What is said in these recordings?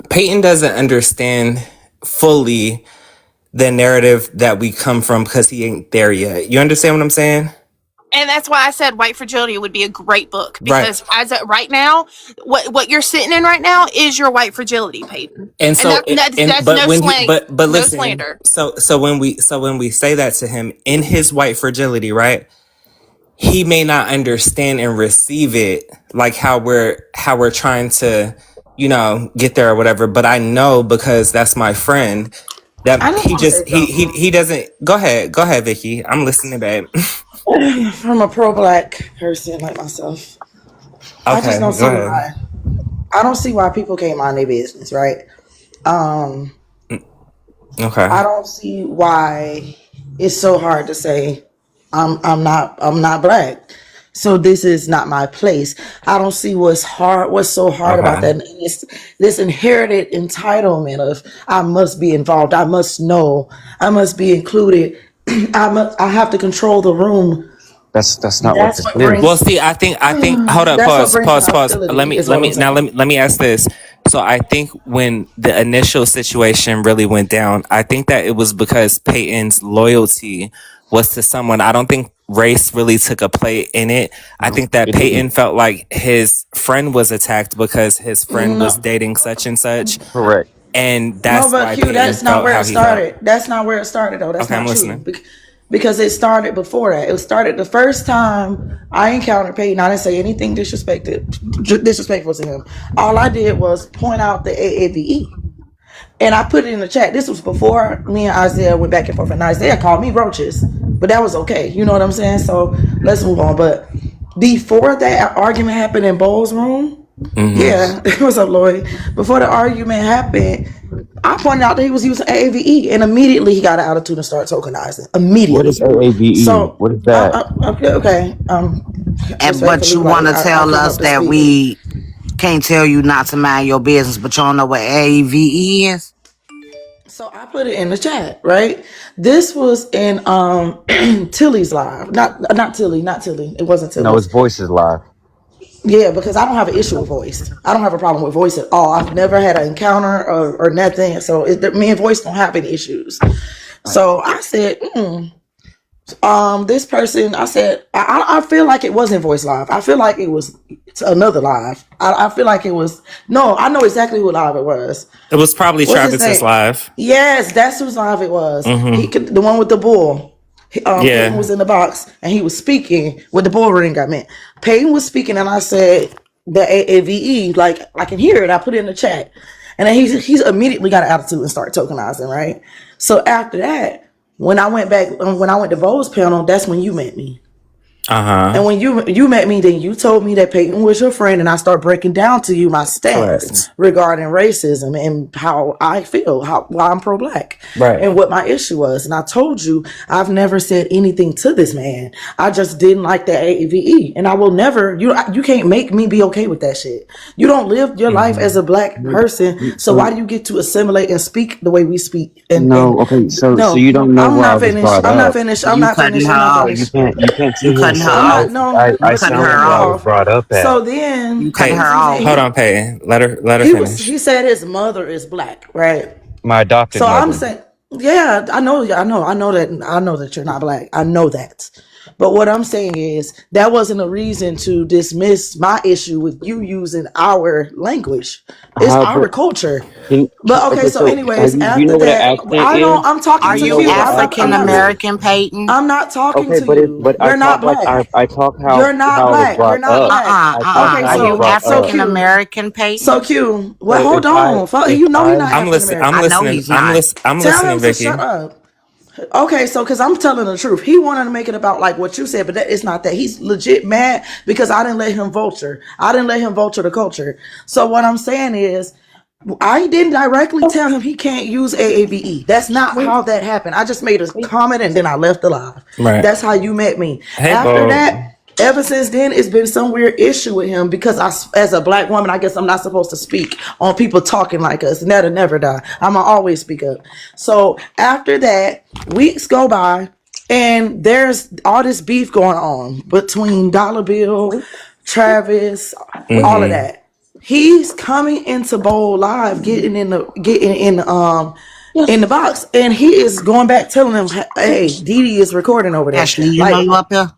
Peyton doesn't understand fully the narrative that we come from because he ain't there yet. You understand what I'm saying? And that's why I said White Fragility would be a great book, Right. because as of right now, what you're sitting in right now is your white fragility, Peyton. And And so, and that's but no when he, slang, but no listen, slander. so when we say that to him in his white fragility, right? He may not understand and receive it like how we're trying to, get there or whatever. But I know, because that's my friend, I that just want to say he doesn't. Go ahead, Vicky. I'm listening, babe. something from a pro-black person like myself. I just Okay, don't go see ahead. why. I don't see why people can't mind their business, right? Um, Okay. I don't see why it's so hard to say I'm not black. So this is not my place. I don't see what's so hard about Okay. that. And it's this inherited entitlement of I must be involved, I must know, I must be included, I have to control the room. That's not what That's this what Well, is. brings see, I think. Hold up. that's what Pause. brings the Pause. Pause. hostility is Let what I'm me now. saying. Let me ask this. So I think when the initial situation really went down, I think that it was because Peyton's loyalty was to someone. I don't think race really took a play in it. I No, think that it didn't. Peyton felt like his friend was attacked because his friend was No, dating such and such, Correct. and no, that's but why Q, Peyton that's not felt where how it he felt. started. That's not where it started, though. That's Okay, I'm not true. listening. Because it started before that. It started the first time I encountered Peyton. I didn't say anything disrespectful to him. All I did was point out the AAVE. And I put it in the chat. This was before me and Isaiah went back and forth. And Isaiah called me roaches. But that was okay. You know what I'm saying? So let's move on. But before that argument happened in Bowles' room, Mm-hmm. yeah, what's up, Lloyd? Before the argument happened, I pointed out that he was using AAVE, and immediately he got an attitude and started tokenizing. What is Immediately. AAVE? So, What is that? okay, And but respectfully, you want like to I tell come us up to that speak. we can't tell you not to mind your business, but you don't know what AEVE is? So I put it in the chat, right? This was in Tilly's live. Not Tilly, not Tilly. It wasn't No, Tilly's. his voice is live. Yeah, because I don't have an issue with voice. I don't have a problem with voice at all. I've never had an encounter or nothing. So me and voice don't have any issues. Right. So I said, this person, I said, I feel like it wasn't voice live. I feel like it was another live. I feel like it was, no, I know exactly who live it was. It was probably What's his Travis's name? live. Yes, that's whose live it was. He Mm-hmm. could, the one with the bull. Peyton Yeah. was in the box and he was speaking with the bull ring. I meant Peyton was speaking, and I said the AAVE, like I can hear it. I put it in the chat, and then he's immediately got an attitude and started tokenizing. Right. So after that, when I went back, when I went to Vo's panel, that's when you met me. Uh-huh. And when you met me, then you told me that Peyton was your friend, and I started breaking down to you my Correct. stance regarding racism and how I feel, why I'm pro-black, Right. and what my issue was. And I told you I've never said anything to this man. I just didn't like the AAVE, and I will never. You can't make me be okay with that shit. You don't live your life as Mm-hmm. a black person, so why So do you get to assimilate and speak the way we speak? And no, okay. So no, you don't know I'm where I not was finished. brought I'm not up. finished. I'm You not cutting finished. her I'm not So off. finished. you can't You sit here and cutting her say I'm not. off. No, You I listen, cutting you sound her cut like me where I off. was off. brought up So at. You then cutting Pay. her off. Hold on, Pay. Let her finish. he said his mother is black, right? My adopted So I'm mother. saying, yeah, I know that you're not black. I know that. But what I'm saying is that wasn't a reason to dismiss my issue with you using our language. It's How? our But culture. can But okay, okay. so So have anyways, you? Do you after know what an that, accent I don't. is? I'm talking Are Do you to know you what you. an African accent is? American, Peyton? I'm not talking Okay, to you. but I You're not talk like I black. I talk You're not how I was black. You're brought not up. black. I talk Okay, Are how I was you brought so up. African Q. American, So Peyton? Q. Well, So hold on. if You know you're not I African American. I'm I know listening. he's not. I'm Tell him listening, to shut Vicky. up. Okay, so because I'm telling the truth, he wanted to make it about like what you said, but that it's not that. He's legit mad because I didn't let him vulture. I didn't let him vulture the culture. So what I'm saying is, I didn't directly tell him he can't use AAVE. That's not how that happened. I just made a comment and then I left the live. Right. That's how you met me. Hey, After Bo. that, ever since then, it's been some weird issue with him because as a black woman, I guess I'm not supposed to speak on people talking like us. And that'll never die. I'ma always speak up. So after that, weeks go by and there's all this beef going on between Dollar Bill, Travis, all of Mm-hmm. that. He's coming into Bowl Live, getting in the box, and he is going back telling him, "Hey, Dee Dee is recording over there." Ashley, you know Like you up here?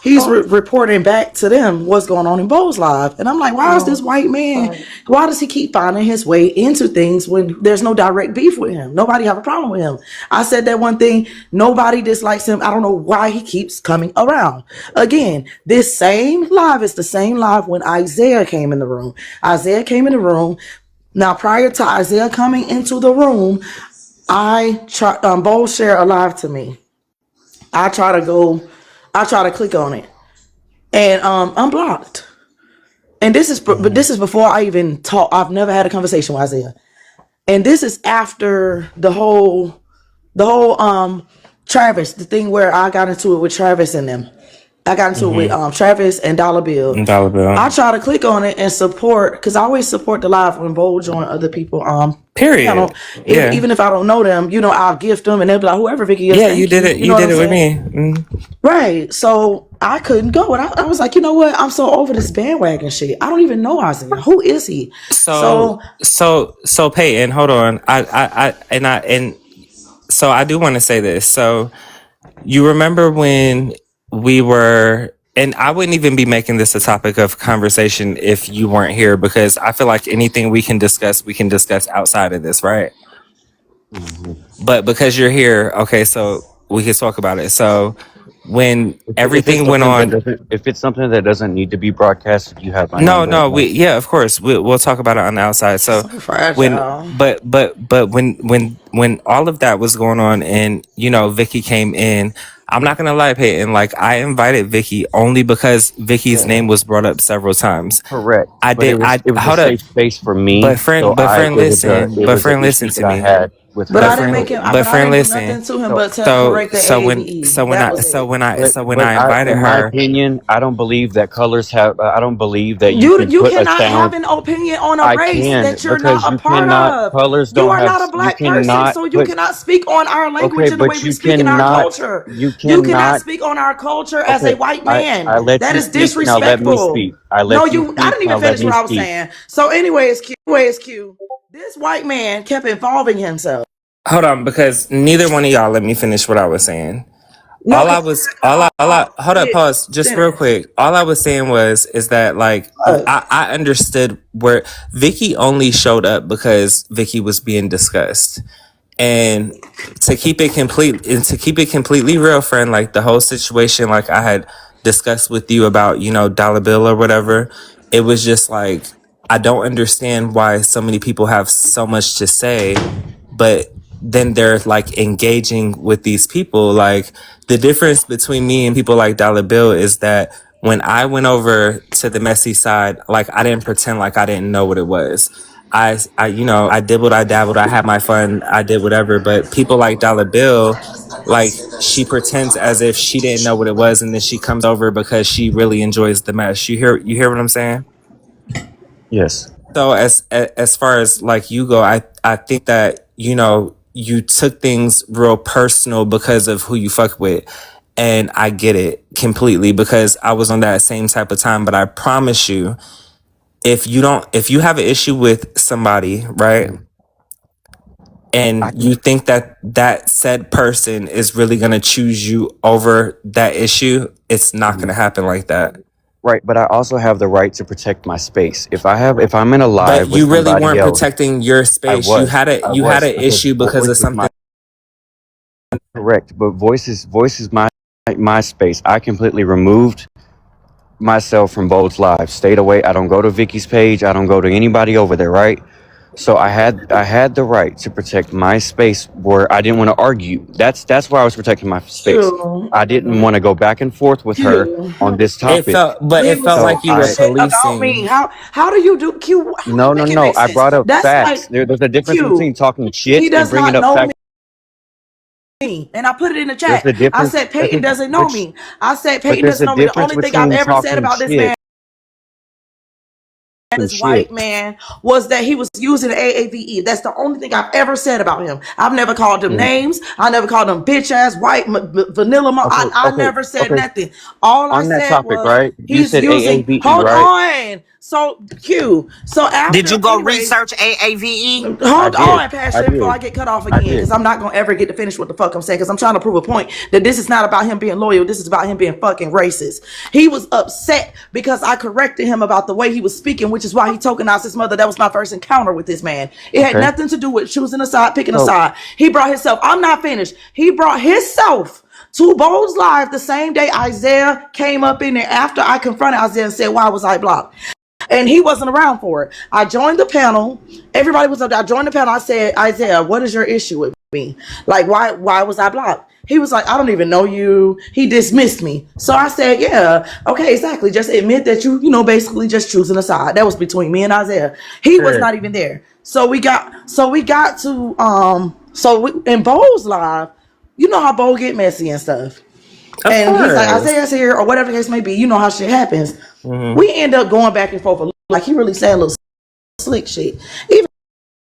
he's reporting back to them what's going on in Bowl's live, and I'm like, why is this white man? Why does he keep finding his way into things when there's no direct beef with him? Nobody have a problem with him. I said that one thing. Nobody dislikes him. I don't know why he keeps coming around. Again, this same live is the same live when Isaiah came in the room. Isaiah came in the room. Now, prior to Isaiah coming into the room, Bowl share a live to me. I try to click on it and unblocked. And but this is before I even talk. I've never had a conversation with Isaiah. And this is after the whole Travis, the thing where I got into it with Travis and them. I got into it with Travis and Dollar Bill. Dollar Bill. I try to click on it and support, because I always support the live when Bowl join other people. Period. Even if I don't know them, I'll gift them and they'll be like, whoever Vicky is. Yeah, you did it. You did it with me. Right. So I couldn't go. And I was like, you know what? I'm so over this bandwagon shit. I don't even know Isaiah. Who is he? So Peyton, hold on. So I do want to say this. So you remember when we were, and I wouldn't even be making this a topic of conversation if you weren't here, because I feel like anything we can discuss outside of this, right? But because you're here, okay, so we can talk about it. So when everything went on, if it's something that doesn't need to be broadcasted, you have my no, number. yeah, of course, we'll talk about it on the outside. So fragile. but when all of that was going on, and Vicky came in, I'm not gonna lie, Peyton, like I invited Vicky only because Vicky's name was brought up several times. Correct. It was a safe space for me. But friend, listen to me. But I didn't make him. But friend, listen. Nothing to him but to correct the AAVE. So when I invited in her, my opinion, I don't believe that colors have. I don't believe that you put cannot a sound. have an opinion on a race that you're not a part of. Colors You don't are have. not a black person, so you cannot speak on our language and the way we speak in our culture. You cannot speak on our culture as a white man. That is disrespectful. Now let me speak. I didn't even finish what I was saying. So, anyways, Q. This white man kept involving himself. hold on, because neither one of y'all let me finish what I was saying. No, Hold up, pause, just real quick. All I was saying is that, like, I understood where Vicky only showed up because Vicky was being discussed. And to keep it completely real, friend, like the whole situation, like I had discussed with you about, Dollar Bill or whatever, it was just like, I don't understand why so many people have so much to say, but then they're like engaging with these people. Like, the difference between me and people like Dollar Bill is that when I went over to the messy side, like I didn't pretend like I didn't know what it was. I dibbled, I dabbled, I had my fun, I did whatever. But people like Dollar Bill, like, she pretends as if she didn't know what it was, and then she comes over because she really enjoys the mess. You hear what I'm saying? Yes. So as far as like you go, I think that you took things real personal because of who you fuck with. And I get it completely, because I was on that same type of time. But I promise you, if you have an issue with somebody, right, and you think that said person is really going to choose you over that issue, it's not going to happen like that. Right, but I also have the right to protect my space. If I'm in a live, but you really weren't protecting your space. You had an issue because of something. Correct, but voice is my space. I completely removed myself from Bold's live. Stayed away. I don't go to Vicky's page. I don't go to anybody over there. Right. So I had the right to protect my space where I didn't want to argue. That's why I was protecting my space. True. I didn't want to go back and forth with her on this topic. It felt like you were policing me. How do you do Q? No. I brought up facts. There's a difference between talking shit and bringing up facts. And I put it in the chat. I said Peyton doesn't know me. I said Peyton doesn't know me. The only thing I've ever said about this man, this white man, was that he was using the AAVE. That's the only thing I've ever said about him. I've never called him names. I never called him bitch ass white vanilla. I never said nothing. All I said was, right? You said AAVE, hold on. So Q. So Did after, you go anyways, research AAVE? hold did. on, I Pastor, before did. I get cut off I again, because did. I'm not gonna ever get to finish what the fuck I'm saying, because I'm trying to prove a point that this is not about him being loyal. This is about him being fucking racist. He was upset because I corrected him about the way he was speaking, which is why he tokenized his mother. That was my first encounter with this man. It had Okay. nothing to do with choosing a side, picking a So side. He brought himself. I'm not finished. He brought himself to Bold's Live the same day Isaiah came up in there after I confronted Isaiah and said, why was I blocked? And he wasn't around for it. I joined the panel. Everybody was up there. I joined the panel. I said, Isaiah, what is your issue with me? Like, why was I blocked? He was like, I don't even know you. He dismissed me. So I said, yeah, okay, exactly. Just admit that basically just choosing a side. That was between me and Isaiah. He was sure. not even there. So we got to in Bo's live, you know how Bo get messy and stuff. Of And he's like, course. Isaiah's here, or whatever the case may be. You know how shit happens. Hmm. We end up going back and forth. Like, he really said a little slick shit. Even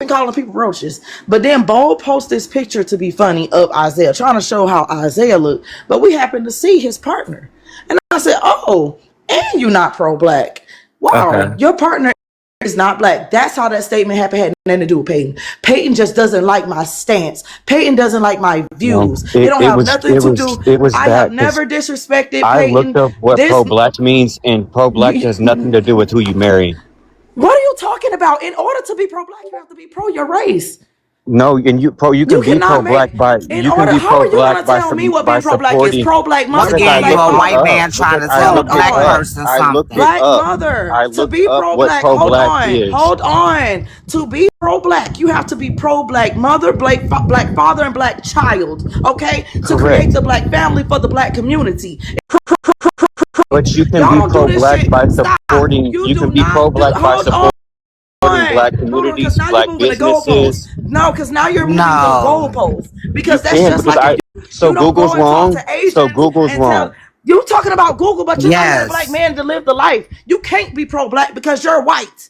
calling people roaches. But then Bo posts this picture to be funny of Isaiah, trying to show how Isaiah looked. But we happened to see his partner. And I said, oh, and you're not pro-black. Okay. Wow, your partner is not black. That's how that statement happened. Had nothing to do with Peyton. Peyton just doesn't like my stance. Peyton doesn't like my No, views. It don't it have was nothing to do. I have bad because never disrespected I looked Peyton. up what This pro-black means, and pro-black has nothing to do with who you marry. What are you talking about? In order to be pro-black, you have to be pro your race. No, and you You can be cannot pro-black make by in order. How are you gonna tell me what being pro-black is? supporting. Pro-black Once mother, again, you pro-black a white father. man trying Because to I tell a Hold looked it black up. on. person I looked something. it Black up. mother. I To looked be up what pro-black, hold pro-black on. is. Hold on. To be pro-black, you have to be pro-black mother, black father, and black child. Okay? To create Correct. the black family for the black community. But you can Y'all be don't do this pro-black shit. by Stop. supporting. You You do can be not do. pro-black by Hold on. supporting black Hold on, because communities, now you're black moving the goalposts. businesses. No, because now you're moving the No. goalposts. You Because that's can just because like if I. you So don't go Google's and talk wrong. to So Asians Google's and tell wrong. you talking about Google, but you're not letting a black Yes. man to live the life. You can't be pro-black because you're white.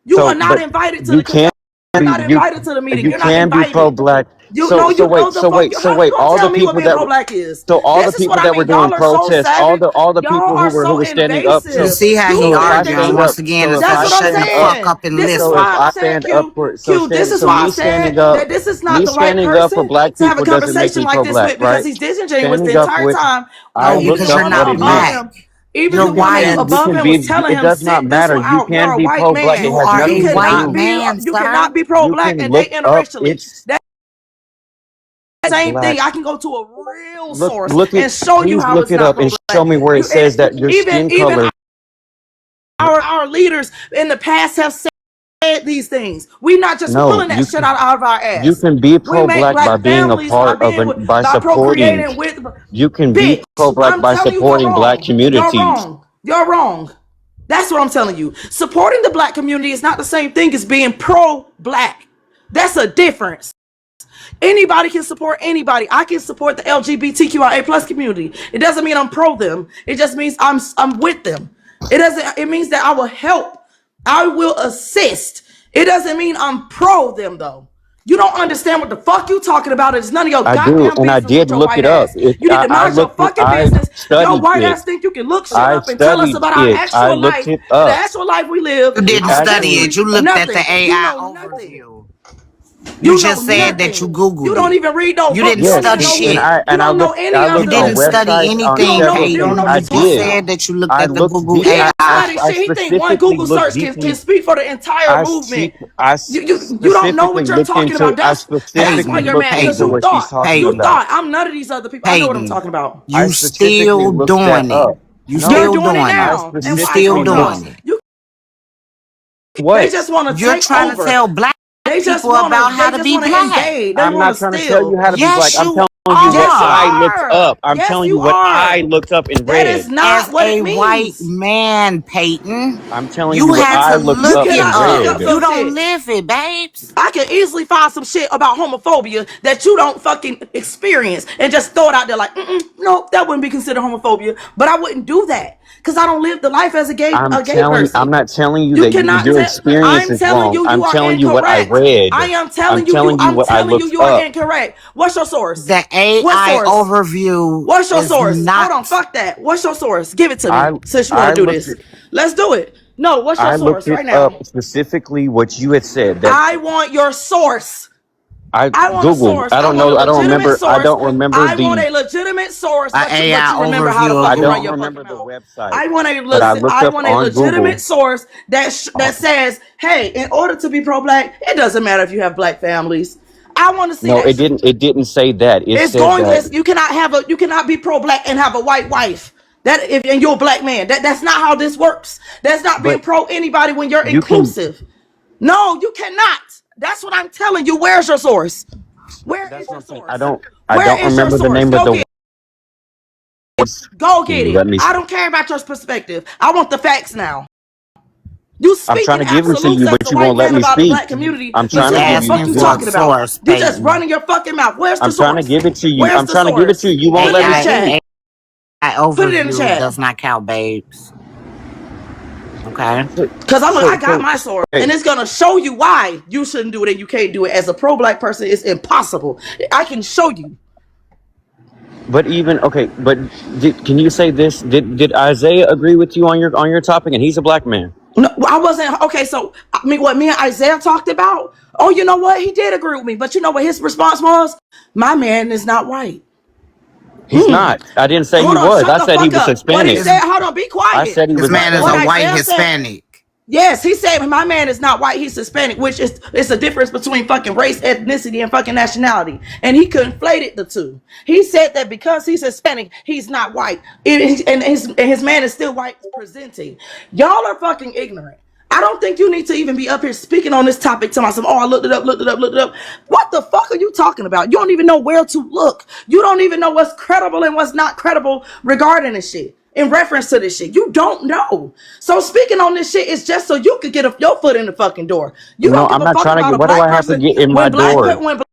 You are So, not but invited to you the. can You're be not invited to the meeting. you You're not can be invited. pro-black. You know you know the fuck. So How you wait, gonna all the tell me what people being that pro-black is? so all the This is what people I that were mean. doing Y'all are so protests, savage. all the Y'all people are who so were standing up. You So invasive. see how You he so if I think that arguing stand you. up, once again so if instead That's I of what I'm shutting the stand up, fuck saying. up and This is so if why listening. I'm I saying stand up Q. for Q. This is so why I me said standing up, that this is not me the right standing up for person black to have a people doesn't make conversation me like this pro-black, with because right? he's disingenuous the Standing up entire with time. I No, Even looked the because up you're woman what not it above means. black. him, even You're the You woman can white. above him was telling it him, does not sit this matter. one You out. You're can a be white pro-black. It man. You has are You a nothing to white cannot do. be. man, You sir. cannot be You pro-black can and look date up interracially. it's That same black. thing. I can go to a real source Look it and show you please how look it's it not up and show pro-black. me where it You and says that your skin even color. our leaders in the past have said these things. We're not just No, pulling that shit out of our you ass. can be We make pro-black by black being a families by part of being an by by supporting. procreating with. You can be Bitch, pro-black I'm by telling you, you're supporting black wrong. You're communities. wrong. You're wrong. That's what I'm telling you. Supporting the black community is not the same thing as being pro-black. That's a difference. Anybody can support anybody. I can support the LGBTQIA plus community. It doesn't mean I'm pro them. It just means I'm with them. It doesn't. It means that I will help. I will assist. It doesn't mean I'm pro them though. You don't understand what the fuck you talking about. It's none of your I do, goddamn and I business with did your look white it up. ass. You need to mind your fucking I business. Your studied white it. ass think you can look shit I up and tell us studied about our it. I actual looked life, it the up. actual life we live. You It didn't study actually it. You Honestly, looked at the nothing. You AI know nothing. overview. You You know just said that you nothing. You Googled don't it. even read no You book. didn't You don't yes, even study know who. shit. You don't know any I of You looked the. on didn't study websites on You don't anything, know. several You don't things. know Peyton. what I You you're just talking did. said about. that you looked I at the looked Google He deeply. ain't AI. study I shit. He think one specifically Google looked search can deeply. speak for the entire movement. You don't know what you're talking about. I That's why specifically Peyton, you're looked mad because into Peyton, what she's talking you Peyton, about. thought I'm none of these other people. I know what I'm Peyton. talking about. I You specifically still looked that doing it. up. You You're still No, doing it doing it. I now, You and I still told specifically y'all doing looked it. they what? just want to You're take trying to over. tell black people about how They to just be want to black. invade. They I'm want not to trying to tell you steal. how to be black. Yes, I'm you telling you what Yes, you I are. looked are. up. I'm Yes, telling you you what I are. looked up and That is read. As not what it a white means. man, Peyton, I'm telling you you what had I to looked You look up it and cannot look up. up read. You some don't shit. live it, babes. I can easily find some shit about homophobia that you don't fucking experience and just throw it out there like, no, that wouldn't be considered homophobia. But I wouldn't do that because I don't live the life as a gay I'm person. not telling you You that cannot your tell. experience I'm is telling wrong. you, you I'm are telling you what I incorrect. read. I am I'm telling you, telling you I'm what I telling you, looked you are up. incorrect. What's your source? The What AI source? overview What's your is source? Hold on, not. fuck that. What's your source? Give it to I me since you want I to do looked this. at Let's do it. No, what's your I looked source it right now? up specifically what you had said that I want your source. I I want a Googled. source. I want a I don't legitimate remember. I source. don't remember I want the. a legitimate source, An but AI you remember how to overview of I fucking run don't Google. your fucking remember the mouth. website, I want a but I looked up on legitimate Google. source that says, hey, in order to be pro-black, it doesn't matter if you have black families. I want to see No, that it shit. didn't. It didn't say that. It It's said going. that. You cannot be pro-black and have a white wife. And you're a black man. That's not how this works. That's not being But pro anybody when you're you can. inclusive. No, you cannot. That's what I'm telling you. Where's your source? Where is That's what your I'm saying. source? I Where don't is your remember the source? name of Go the. get Go Can get you let it. me? I don't care about your perspective. I want the facts now. You I'm trying speaking to give them to absolutes you, as but a you white won't let man me about the speak. black community, I'm but trying you to don't know give what the you fuck Asking you for this. the talking about. source, You just Peyton. running your fucking mouth. Where's the I'm trying to source? give it to you. Where's I'm the trying to give it to source? you. You won't Put it let me in the AI, chat. speak. AI Put it in the overview chat. does not count, babes. Okay. Cause I got my source, Okay. and it's gonna show you why you shouldn't do it and you can't do it. As a pro-black person, it's impossible. I can show you. But even okay, but can you say this? Did Isaiah agree with you on your topic? And he's a black man. No, I wasn't okay. So I mean, what me and Isaiah talked about? Oh, you know what? He did agree with me, but you know what his response was? My man is not white. He's not. I didn't say he Hold on, was. shut I the said he fuck was up. What he Hispanic. This said? Hold on, be I quiet. said he this was man is What a white Isaiah said? Hispanic. Yes, he said my man is not white, he's Hispanic, which is it's a difference between fucking race, ethnicity, and fucking nationality. And he conflated the two. He said that because he's Hispanic, he's not white. And his man is still white presenting. Y'all are fucking ignorant. I don't think you need to even be up here speaking on this topic to myself. Oh, I looked it up, looked it up, looked it up. What the fuck are you talking about? You don't even know where to look. You don't even know what's credible and what's not credible regarding this shit. In reference to this shit, you don't know. So speaking on this shit is just so you could get your foot in the fucking door. You no. don't give I'm a not fuck trying to about get. a What do black I have to person. get in my door? When black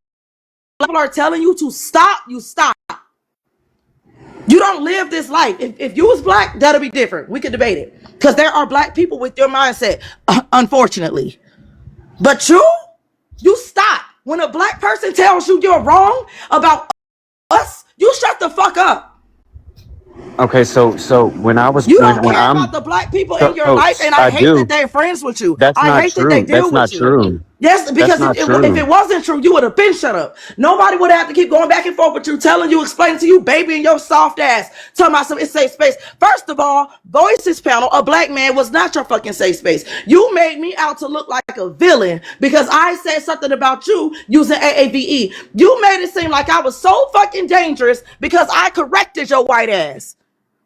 people are telling you to stop, you stop. You don't live this life. If you was black, that'll be different. We could debate it because there are black people with your mindset, unfortunately. But you stop. When a black person tells you you're wrong about us, you shut the fuck up. Okay, so when I was You don't when care about I'm the black people in your so life, and I I hate that do. they're friends with you. That's I not hate that they true. deal That's with not you. true. Yes, That's because not if true. it wasn't true, you would have been shut up. Nobody would have to keep going back and forth with you, telling you, explaining to you, baby, and your soft ass, talking about some safe space. First of all, Voices panel, a black man was not your fucking safe space. You made me out to look like a villain because I said something about you using AAVE. You made it seem like I was so fucking dangerous because I corrected your white ass.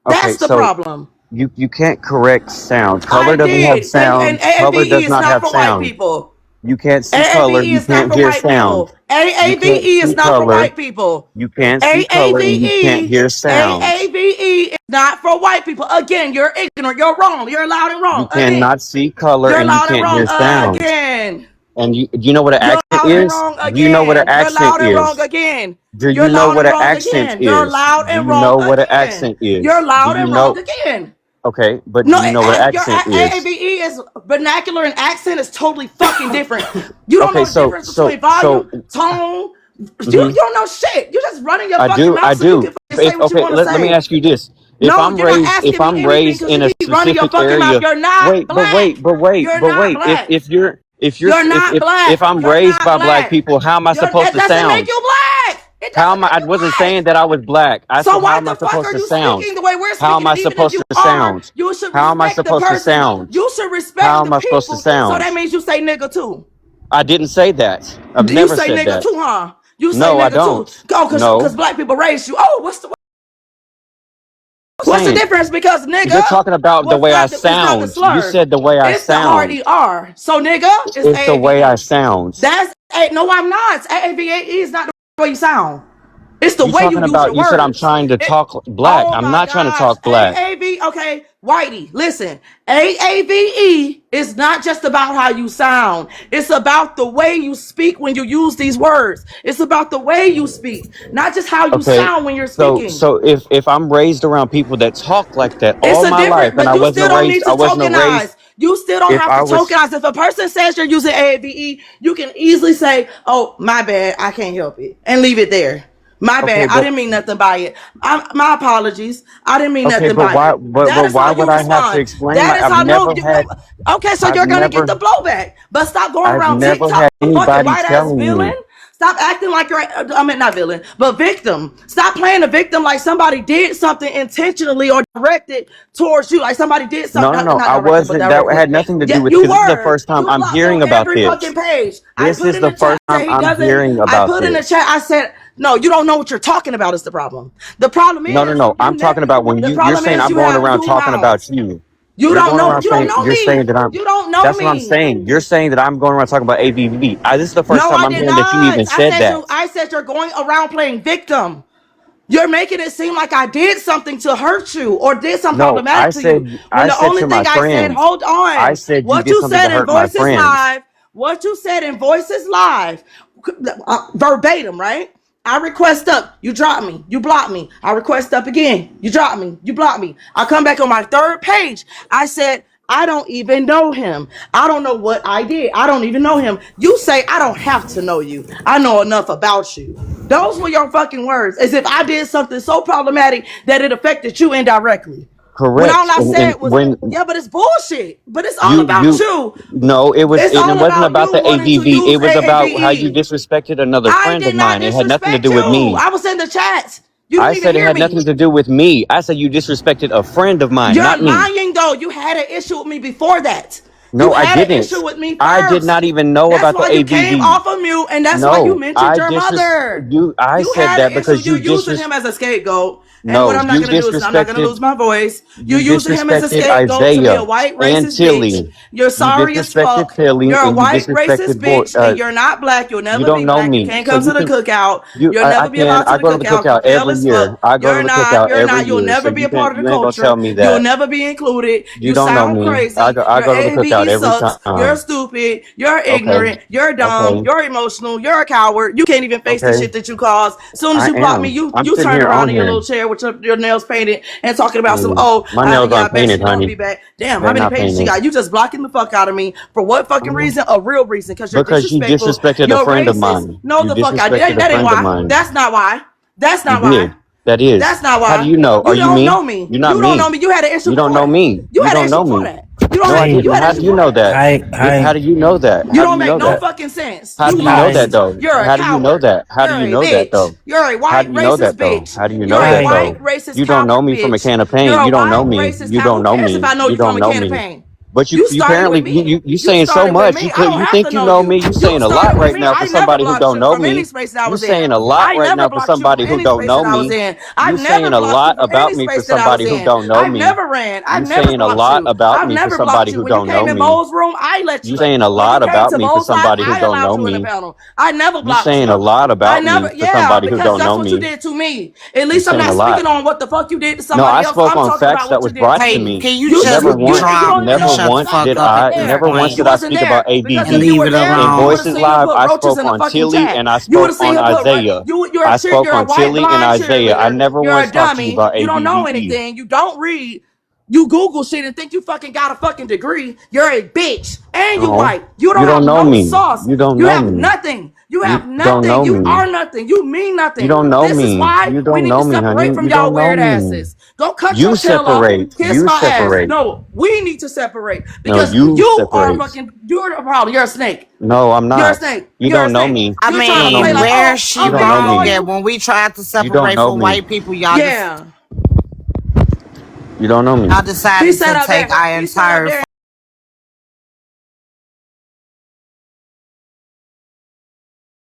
Okay, That's the so problem. you can't correct sound. Color I doesn't have did. And sound. Color AAVE does is not not have for white sound. people. You can't see color. AAVE You is not can't for hear white sound. people. You can't AAVE is see not for color. white people. You can't see color, and you can't AAVE, hear sound. AAVE is not for white people. Again, you're ignorant. You're wrong. You're loud and You wrong. Again, cannot see color, you're and you loud and can't wrong. hear sound. Again, And you, do you know what an you're accent loud and is? wrong. Do you know what an Again, you're accent loud and wrong. is? Again, Do you you're know loud what and an wrong. accent Again, you're is? loud Do and you wrong. know what an Again, accent you're is? Do loud you and wrong. know? Again. Okay, but No, do you know what an your accent is? AAVE is vernacular and accent is totally fucking different. You don't Okay, know the difference between so, volume, tone. You mhm. don't know shit. You're just running your fucking I mouth so you do. can fucking say what you Okay, want to let me say. ask you this: No, you're not if asking me I'm anything raised because in you a keep running your specific fucking mouth. area, You're not black. You're not black. You're not if black. I'm You're raised not by black black. people, how am I supposed That to doesn't make sound? you black. It How doesn't am I? make I you wasn't black. saying that I was black. I So said, how why am I the fuck supposed are to you sound? speaking the way we're How am speaking? I And even if supposed you to are, sound? you should How am I respect the supposed to person. sound? You should How respect the am I supposed to people. So that sound? means you say nigga too. I didn't say that. I've You never say said nigga that. too, huh? You say No, I nigga too. don't. Oh, No. cause black people raised you. Oh, what's the Saying difference? Because nigga you're talking about the was way I not the, it's not the sound. You slur. said the way I It's the hard sound. ER. So nigga is It's the way I AAVE. sound. That's no, I'm not. AAVE is not the way you sound. It's the You way you talking use about? your You said I'm words. trying to It, talk black. oh I'm my not trying to gosh. talk black. AAV, okay. Whitey, listen. AAVE is not just about how you sound. It's about the way you speak when you use these words. It's about the way you speak, not just how you Okay. sound when you're So speaking. if I'm raised around people that talk like that It's all a my life, different, and but you still don't need to I wasn't raised. tokenize. You still don't If have to I was tokenize. If a person says you're using AAVE, you can easily say, oh, my bad, I can't help it, and leave it there. My Okay, bad. I but didn't mean nothing by it. My apologies. I didn't mean okay, nothing but by why? it. That But is why how would you I have to respond. explain? That My is I've how no. never had. Okay, so I've you're gonna get never. the blowback. But stop going I've around never TikTok, had fucking anybody white ass telling villain. me. Stop acting like you're. I mean, not villain, but victim. Stop playing the victim like somebody did something intentionally or directed towards you. Like somebody did No, something, no, no. not I directed, but wasn't. That directly. had nothing to do Yeah, with. you Because this is the were. first time You I'm blocked me hearing on about every fucking this. page. I This put is in the the chat first time that he I'm doesn't. hearing I about put in the this. chat. I said, no, you don't know what you're talking about. Is the problem? The problem No, no, is no. I'm talking about when the you're problem saying is I'm you going have around two talking about mouths. you. You You're don't going know. around You don't saying know you're saying me. that I'm. You don't know That's what I'm me. saying. You're saying that I'm going around talking about ABV. This is the first No, time I I'm did hearing that you not. even said that. I said you're going around playing victim. You're making it seem like I did something to hurt you or did something No, problematic to you. When I the said only to my thing I said, friends. hold I on, said you what did you something said to in hurt my Voices friends. Live, what you said in Voices Live, verbatim, right? I request up, you drop me, you block me. I request up again, you drop me, you block me. I come back on my third page. I said, I don't even know him. I don't know what I did. I don't even know him. You say, I don't have to know you. I know enough about you. Those were your fucking words, as if I did something so problematic that it affected you indirectly. When all Correct. I said And was, when yeah, but it's bullshit. But it's all about you you. no, It's it all wasn't about about you the wanting to ABV. use It was about how you AAVE. disrespected another I friend of did not mine. It had nothing to disrespect do with you. me. I was in the chat. You I didn't even said it hear had nothing me. to do with me. I said you disrespected a friend of mine, You're not me. lying though. You had an issue with me before that. You No, I had an issue didn't. with me I did first. not even know That's about the why you came ABV. off of mute, and that's why you No, mentioned your mother. you. I You said had that an issue. because You're using him as a scapegoat. And what no, I'm not gonna do is I'm not gonna lose my voice. You're you using him as a disrespected scapegoat to be a Isaiah white and racist bitch. Tilly. You're You sorry as disrespected fuck. Tilly You're a and you white disrespected racist bitch, and you're not black. You'll you never don't be know black. You me. can't So come to you the can cookout. you You'll I never be can allowed to I the go to the cookout. You cookout pale every as year. fuck. I go to You're the not. cookout You're every not. You'll year. So never be a part of the you ain't gonna culture. tell me You'll that. never be included. You You don't know sound me. crazy. I Your go to the cookout ABE every sucks. You're time. stupid. You're Okay. ignorant. You're dumb. Okay. You're emotional. You're a coward. You can't even face the Okay. shit that you cause. As soon as I you block me, am. you I'm you sitting turned here around on in your here. little chair with your nails painted and talking about some. Mm, my nails Yeah, I aren't bet she painted, don't honey. be back. Damn, how They're many not pages she painted. got? You just blocking the fuck out of me for what fucking Uh, reason? A real reason, because you're because you disrespectful. disrespected a You're friend of racist. mine. No, You the fuck I did. disrespected a That ain't friend of why. mine. That's not why. That's You not why. did. That is. That's not How do why. you know? Are You you don't me? know me. You're not You don't me. know me. You had an issue You don't before know that. me. You You had an don't issue know before me. that. You don't No, I have. Hey, You didn't. had an How do issue you before know that. that? hi, How do you know that? You How do don't you make know no that? fucking sense. How You do you know that lost. hi, though? You're a How do you know coward. that? How do You're you a know that bitch. though? You're a How white do you know racist that though? bitch. How do you You're know a that hi. white though? racist You don't know coward me from a bitch. can of You're paint. a You don't know white me. racist You coward. don't Who know cares if me. I know You you from don't a know can of me. paint? But You you started with apparently me. you You saying so started with much. me. I don't You have to think you know know you. me. You You saying a started lot with right me. now for I never somebody who blocked don't you know from any me. space that I You was in. saying a lot I right never now for blocked you from somebody who any don't space know that I was me. in. I You never saying a blocked you lot from about any me for space that I was somebody who in. don't know I've me. never ran. I've You never saying a blocked lot you. about I've me for never blocked somebody you. who When you don't came know in me. Mo's room, I let You you in. saying a When you lot came about to me for Mo's live, somebody who I don't allowed know you in the me. panel. I never You blocked saying a you. lot I about me never, for yeah, somebody who because don't that's know what you me. did to me. At You least I'm saying not a lot. speaking on what the fuck you did to No, somebody I else. spoke I'm on talking facts about that what you was did to brought to Hey, me. me. can you You shut just, Never your you, once, you trump don't even and never know shut the me once fuck because did you up weren't at I, this there. never once point You did I wasn't speak about there because and if ABV. you leave were it there, In you would alone? have Voices seen him Live, put I roaches spoke in the on fucking Tilly chat. and I You would spoke have seen on him put, Isaiah. you're I a chick, spoke you're a on white Tilly and blind Isaiah. I cheerleader. never You're once a talked to you dummy. about You don't know ABVE. anything. You don't read. You Google shit and think you fucking got a fucking degree. You're a bitch. And you No, white. You you don't don't have know no me. sauce. You don't You know have me. nothing. You You have don't nothing. know You me. are nothing. You mean You nothing. don't know This is me. why You we don't need to know me, separate honey. from You y'all don't know weird me. asses. Go cut You your tail off. separate. Kiss You my ass. separate. No, we need to separate No, because you you are separate. fucking, you're the problem. You're a snake. No, I'm You're a not. snake. You You're a don't know snake. me. I You're You trying don't to know play mean, like, me. where's oh, she You I'm don't know being wrong me. at? loyal. When we tried to You don't separate know from me. white people, Yeah. You don't know me. y'all He decided sat to up take there. our He sat up entire there